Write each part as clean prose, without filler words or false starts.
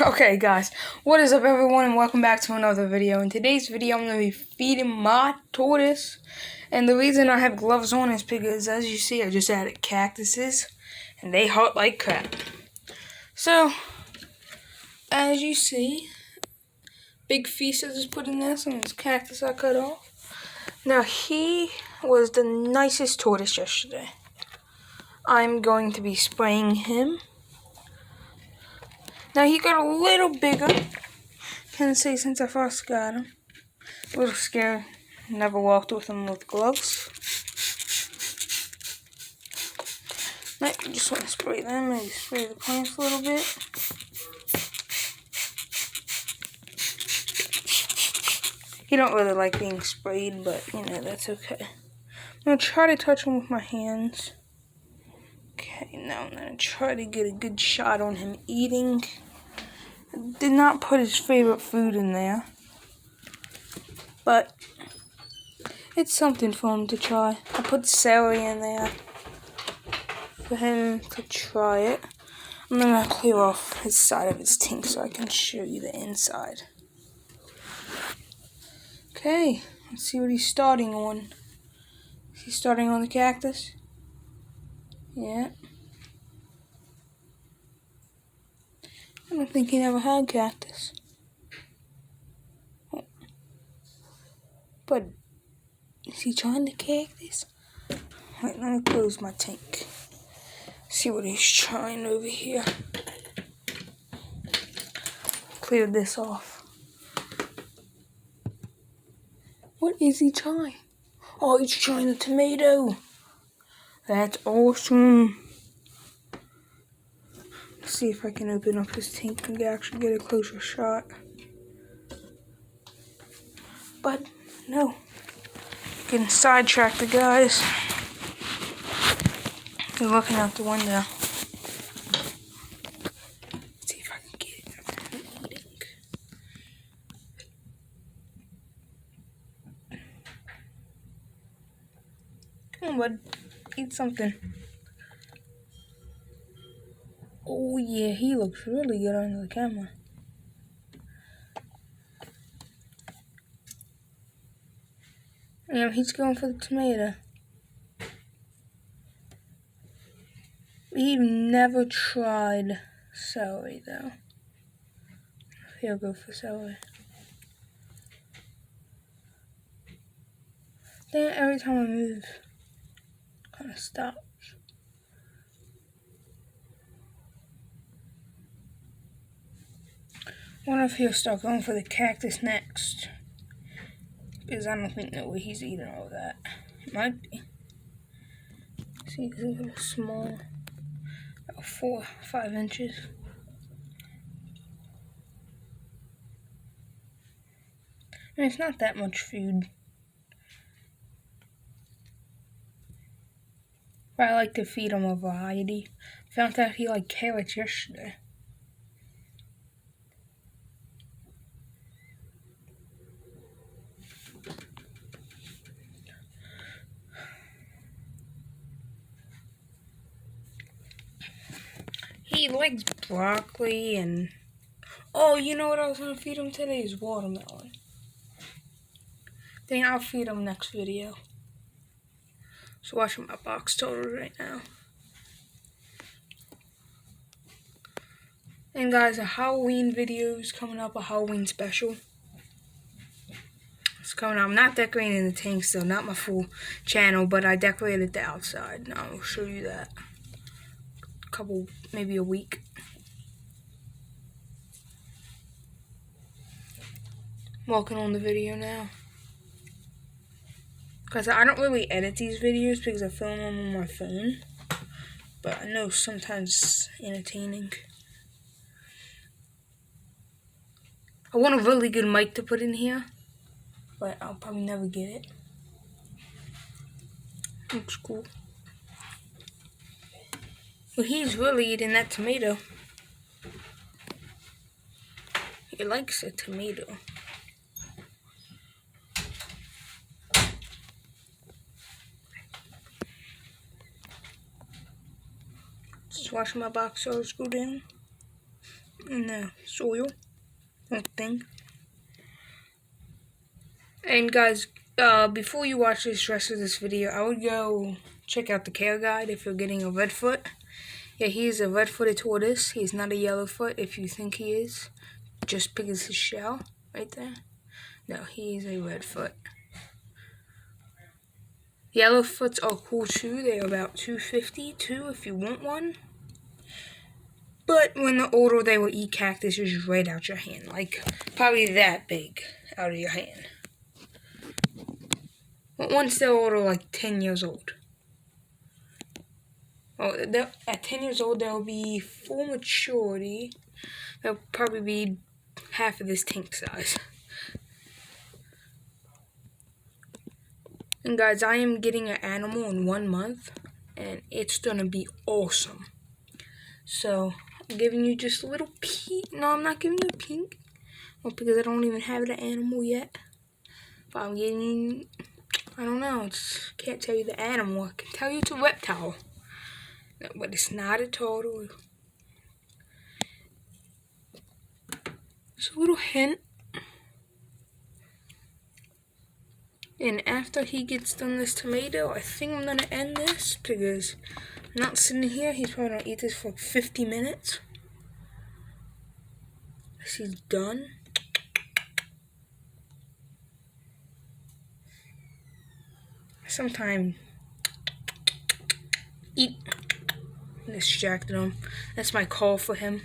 Okay guys, what is up everyone and welcome back to another video. In today's video I'm going to be feeding my tortoise, and the reason I have gloves on is because as you see I just added cactuses and they hurt like crap. So as you see, big feast is put in there, some of this cactus I cut off. Now he was the nicest tortoise yesterday. I'm going to be spraying him. Now he got a little bigger, can say, since I first got him. A little scared. Never walked with him with gloves. Maybe just want to spray them, maybe spray the plants a little bit. He don't really like being sprayed, but you know, that's okay. I'm going to try to touch him with my hands. Okay, now I'm going to try to get a good shot on him eating. Did not put his favorite food in there, but it's something for him to try. I put celery in there for him to try it. I'm gonna clear off his side of his tank so I can show you the inside. Okay, let's see what he's starting on. Is he starting on the cactus? Yeah. I don't think he never had cactus. But is he trying the cactus? Wait, let me close my tank. See what he's trying over here. Clear this off. What is he trying? Oh, he's trying the tomato. That's awesome. Let's see if I can open up his tank and actually get a closer shot. But no, getting sidetracked, the guys. They're looking out the window. Let's see if I can get it. Come on, bud. Eat something. Oh yeah, he looks really good under the camera. Yeah, he's going for the tomato. He never tried celery though. He'll go for celery. Then every time I move, it kind of stops. I wonder if he'll start going for the cactus next. Because I don't think no way he's eating all that. It might be. See, he's a little small. About 4 or 5 inches. I mean, it's not that much food. But I like to feed him a variety. Found out he liked carrots yesterday. He likes broccoli and... Oh, you know what I was going to feed him today is watermelon. Then I'll feed him next video. So watching my box totals right now. And guys, a Halloween video is coming up, a Halloween special. It's coming up. I'm not decorating the tank still, not my full channel, but I decorated the outside. And I'll show you that. Maybe a week. Working on the video now. Because I don't really edit these videos because I film them on my phone. But I know sometimes it's entertaining. I want a really good mic to put in here. But I'll probably never get it. Looks cool. But he's really eating that tomato. He likes a tomato. Just watching my box so screw down. in the soil thing. And guys, before you watch this rest of this video, I would go check out the care guide if you're getting a redfoot. Yeah, he's a red-footed tortoise. He's not a yellowfoot if you think he is. Just because his shell right there. No, he is a redfoot. Yellowfoots are cool too. They're about $2.50 too if you want one. But when they're older, they will eat cactuses right out your hand. Like, probably that big out of your hand. But once they're older, like 10 years old. Oh, at 10 years old, they'll be full maturity. They'll probably be half of this tank size. And guys, I am getting an animal in 1 month, and it's gonna be awesome. So, I'm giving you just a little peek. No, I'm not giving you a peek. Well, because I don't even have the animal yet. But I'm giving you, I don't know, can't tell you the animal. I can tell you it's a reptile. No, but it's not a turtle. It's a little hint. And after he gets done this tomato, I think I'm gonna end this because I'm not sitting here. He's probably gonna eat this for 50 minutes. He's done. Sometimes eat. Distracted him. That's my call for him.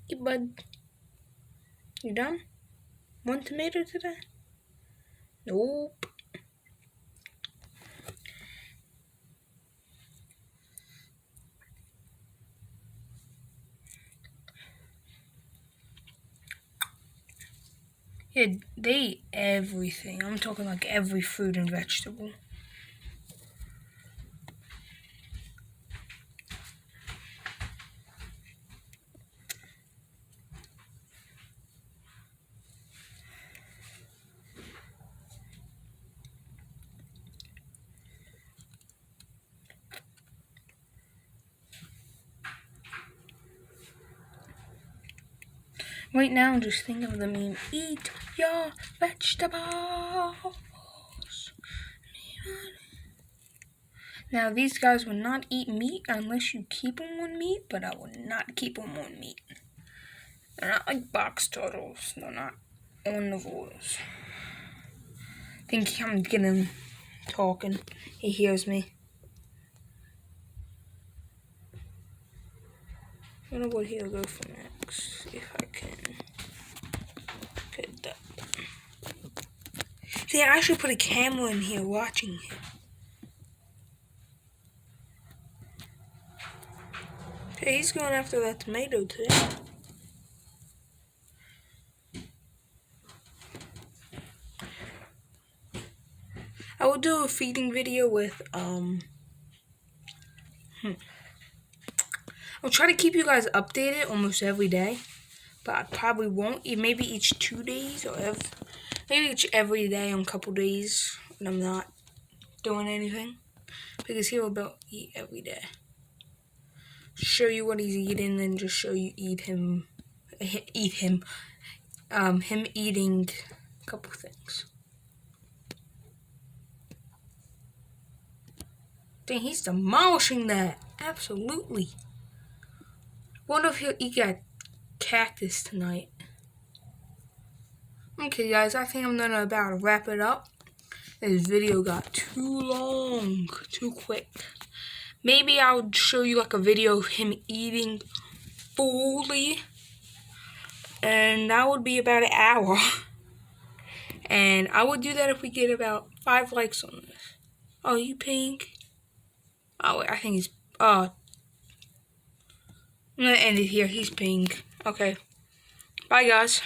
Hey, bud. You done? One tomato today? Nope. Yeah, they eat everything. I'm talking like every fruit and vegetable. Right now, I'm just thinking of the meme, eat your vegetables. Now, these guys will not eat meat unless you keep them on meat, but I will not keep them on meat. They're not like box turtles. They're not omnivores. I think I'm getting him talking. He hears me. I wonder what he'll go for next. See if I can get that. See, I should put a camera in here watching him. Okay, he's going after that tomato today. I will do a feeding video with, I'll try to keep you guys updated almost every day, but I probably won't. Maybe each 2 days or maybe each every day on a couple days when I'm not doing anything, because he will about eat every day. Show you what he's eating, then just show you him eating a couple things. Dang, he's demolishing that. Absolutely. Wonder if he'll eat that cactus tonight. Okay, guys, I think I'm gonna about to wrap it up. This video got too long, too quick. Maybe I'll show you like a video of him eating fully, and that would be about an hour. And I would do that if we get about 5 likes on this. Oh, you pink? Oh, wait, I think he's, I'm gonna end it here. He's pink. Okay. Bye, guys.